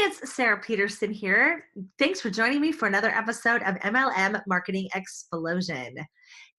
It's Sarah Peterson here. Thanks for joining me for another episode of MLM Marketing Explosion.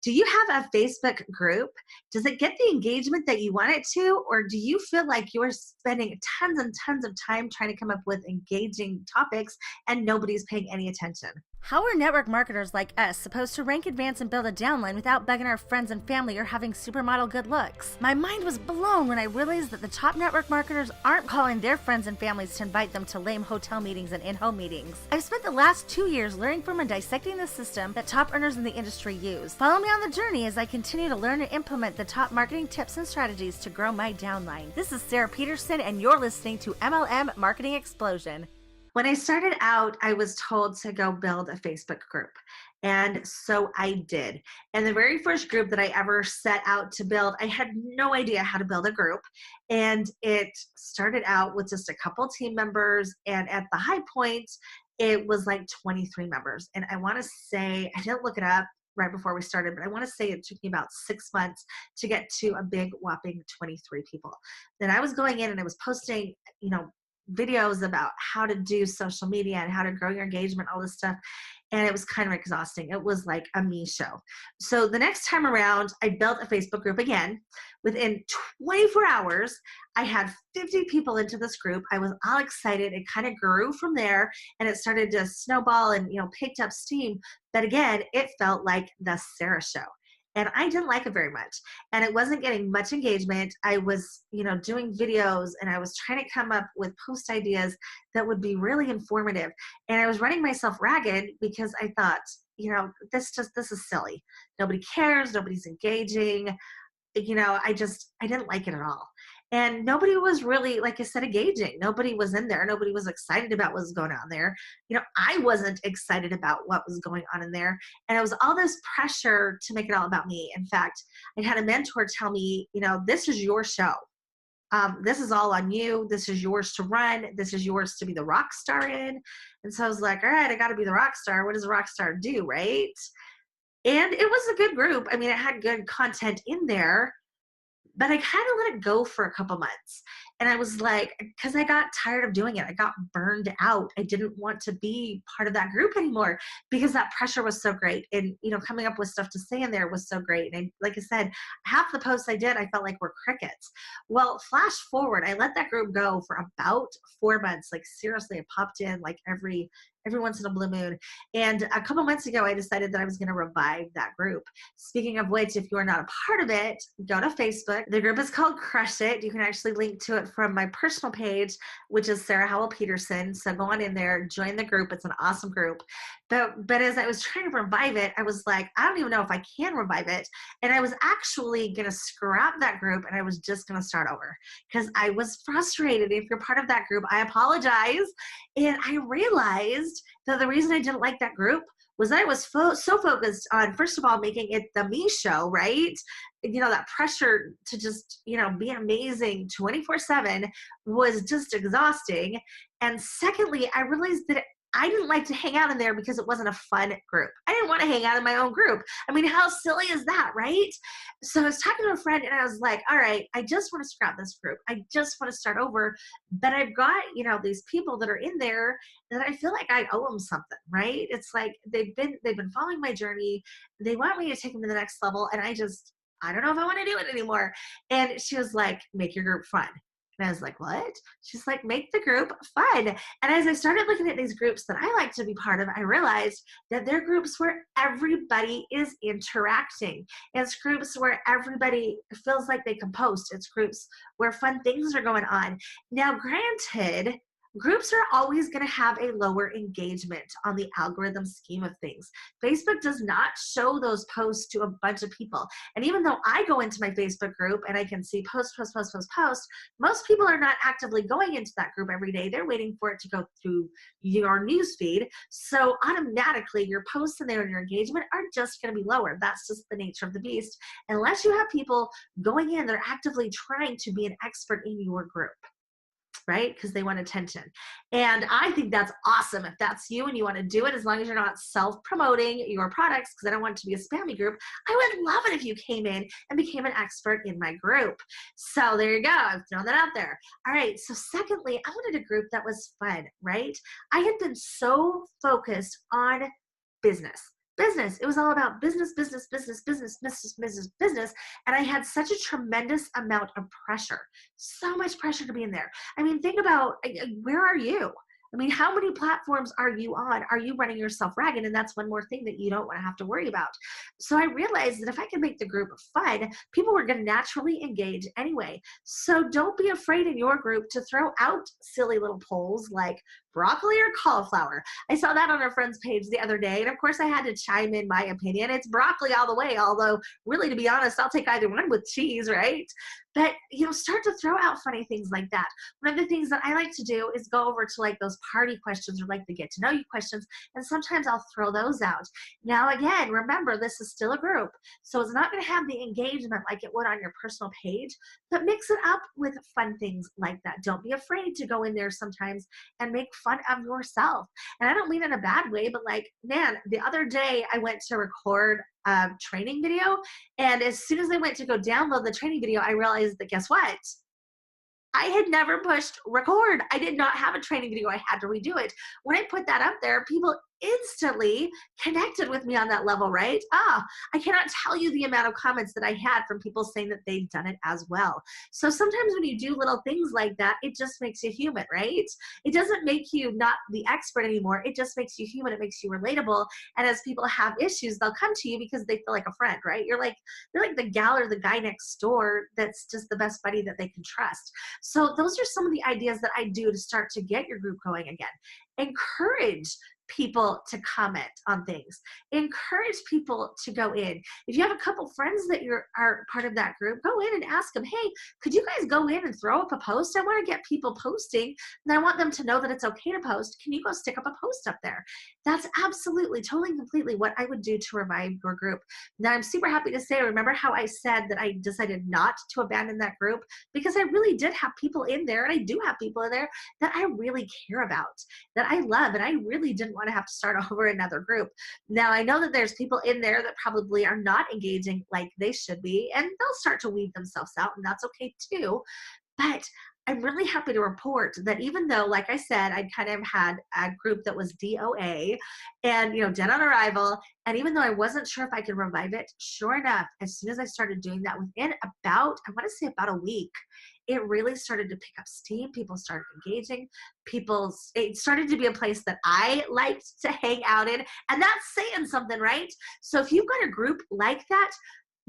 Do you have a Facebook group? Does it get the engagement that you want it to? Or do you feel like you're spending tons and tons of time trying to come up with engaging topics and nobody's paying any attention? How are network marketers like us supposed to rank, advance, and build a downline without bugging our friends and family or having supermodel good looks? My mind was blown when I realized that the top network marketers aren't calling their friends and families to invite them to lame hotel meetings and in-home meetings. I've spent the last 2 years learning from and dissecting the system that top earners in the industry use. Follow me on the journey as I continue to learn and implement the top marketing tips and strategies to grow my downline. This is Sarah Peterson, and you're listening to MLM Marketing Explosion. When I started out, I was told to go build a Facebook group. And so I did. And the very first group that I ever set out to build, I had no idea how to build a group. And it started out with just a couple team members. And at the high point, it was like 23 members. And I want to say, I didn't look it up right before we started, but I want to say it took me about 6 months to get to a big whopping 23 people. Then I was going in and I was posting, videos about how to do social media and how to grow your engagement, all this stuff. And it was kind of exhausting. It was like a me show. So the next time around, I built a Facebook group again. Within 24 hours, I had 50 people into this group. I was all excited. It kind of grew from there and it started to snowball and, picked up steam. But again, it felt like the Sarah show. And I didn't like it very much. And it wasn't getting much engagement. I was, doing videos and I was trying to come up with post ideas that would be really informative. And I was running myself ragged because I thought, this is silly. Nobody cares. Nobody's engaging. I didn't like it at all. And nobody was really, like I said, engaging. Nobody was in there. Nobody was excited about what was going on there. I wasn't excited about what was going on in there. And it was all this pressure to make it all about me. In fact, I had a mentor tell me, this is your show. This is all on you. This is yours to run. This is yours to be the rock star in. And so I was like, all right, I got to be the rock star. What does a rock star do, right? And it was a good group. I mean, it had good content in there, but I kind of let it go for a couple months. And I was like, because I got tired of doing it. I got burned out. I didn't want to be part of that group anymore because that pressure was so great. And, coming up with stuff to say in there was so great. And like I said, half the posts I did, I felt like were crickets. Well, flash forward, I let that group go for about 4 months. Like seriously, I popped in like every once in a blue moon. And a couple months ago, I decided that I was going to revive that group. Speaking of which, if you are not a part of it, go to Facebook. The group is called Crush It. You can actually link to it from my personal page, which is Sarah Howell Peterson. So go on in there, join the group. It's an awesome group. But as I was trying to revive it, I was like, I don't even know if I can revive it. And I was actually going to scrap that group and I was just going to start over because I was frustrated. If you're part of that group, I apologize. And I realized that the reason I didn't like that group was that I was so focused on, first of all, making it the me show, right? That pressure to just, be amazing 24/7 was just exhausting. And secondly, I realized that I didn't like to hang out in there because it wasn't a fun group. I didn't want to hang out in my own group. I mean, how silly is that, right? So I was talking to a friend and I was like, all right, I just want to scrap this group. I just want to start over. But I've got, these people that are in there that I feel like I owe them something, right? It's like they've been following my journey. They want me to take them to the next level. And I don't know if I want to do it anymore. And she was like, make your group fun. And I was like, what? She's like, make the group fun. And as I started looking at these groups that I like to be part of, I realized that they're groups where everybody is interacting. It's groups where everybody feels like they can post. It's groups where fun things are going on. Now, granted, groups are always going to have a lower engagement on the algorithm scheme of things. Facebook does not show those posts to a bunch of people. And even though I go into my Facebook group and I can see post, most people are not actively going into that group every day. They're waiting for it to go through your newsfeed. So automatically your posts in there and your engagement are just going to be lower. That's just the nature of the beast. Unless you have people going in, they're actively trying to be an expert in your group. right? Because they want attention. And I think that's awesome. If that's you and you want to do it, as long as you're not self-promoting your products, because I don't want it to be a spammy group, I would love it if you came in and became an expert in my group. So there you go. I've thrown that out there. All right. So secondly, I wanted a group that was fun, right? I had been so focused on business. Business. It was all about business, business, business, business, business, business, business. And I had such a tremendous amount of pressure, so much pressure to be in there. I mean, think about where are you? I mean, how many platforms are you on? Are you running yourself ragged? And that's one more thing that you don't want to have to worry about. So I realized that if I could make the group fun, people were going to naturally engage anyway. So don't be afraid in your group to throw out silly little polls like broccoli or cauliflower. I saw that on our friend's page the other day. And of course I had to chime in my opinion. It's broccoli all the way. Although really, to be honest, I'll take either one with cheese, right? But, start to throw out funny things like that. One of the things that I like to do is go over to like those party questions or like the get to know you questions. And sometimes I'll throw those out. Now, again, remember, this is still a group. So it's not going to have the engagement like it would on your personal page, but mix it up with fun things like that. Don't be afraid to go in there sometimes and make fun of yourself. And I don't mean in a bad way, but like, man, the other day I went to record a training video. And as soon as I went to go download the training video, I realized that guess what? I had never pushed record. I did not have a training video. I had to redo it. When I put that up there, people instantly connected with me on that level, right? I cannot tell you the amount of comments that I had from people saying that they've done it as well. So sometimes when you do little things like that, it just makes you human, right? It doesn't make you not the expert anymore. It just makes you human. It makes you relatable. And as people have issues, they'll come to you because they feel like a friend, right? You're like the gal or the guy next door that's just the best buddy that they can trust. So those are some of the ideas that I do to start to get your group going again. Encourage people to comment on things. Encourage people to go in. If you have a couple friends that are part of that group, go in and ask them, hey, could you guys go in and throw up a post? I want to get people posting and I want them to know that it's okay to post. Can you go stick up a post up there? That's absolutely, totally, completely what I would do to revive your group. Now, I'm super happy to say, remember how I said that I decided not to abandon that group? Because I really did have people in there, and I do have people in there that I really care about, that I love, and I really didn't want to have to start over another group. Now, I know that there's people in there that probably are not engaging like they should be, and they'll start to weed themselves out, and that's okay too. But I'm really happy to report that even though, like I said, I kind of had a group that was DOA and, dead on arrival, and even though I wasn't sure if I could revive it, sure enough, as soon as I started doing that, within about, I want to say about a week, it really started to pick up steam. People started engaging. It started to be a place that I liked to hang out in, and that's saying something, right? So if you've got a group like that,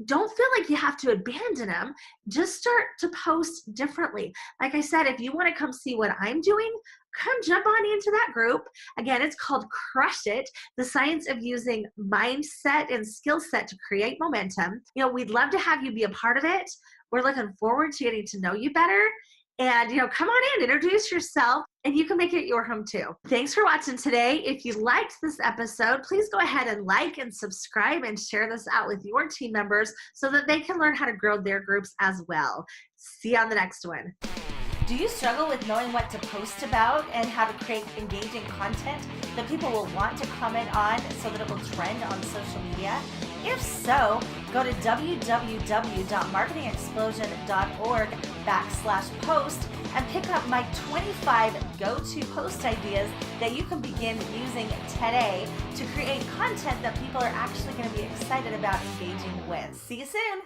don't feel like you have to abandon them. Just start to post differently. Like I said, if you want to come see what I'm doing, come jump on into that group. Again, it's called Crush It, the science of using mindset and skill set to create momentum. We'd love to have you be a part of it. We're looking forward to getting to know you better. And, come on in, introduce yourself, and you can make it your home too. Thanks for watching today. If you liked this episode, please go ahead and like and subscribe and share this out with your team members so that they can learn how to grow their groups as well. See you on the next one. Do you struggle with knowing what to post about and how to create engaging content that people will want to comment on so that it will trend on social media? If so, go to www.marketingexplosion.org/post and pick up my 25 go-to post ideas that you can begin using today to create content that people are actually going to be excited about engaging with. See you soon.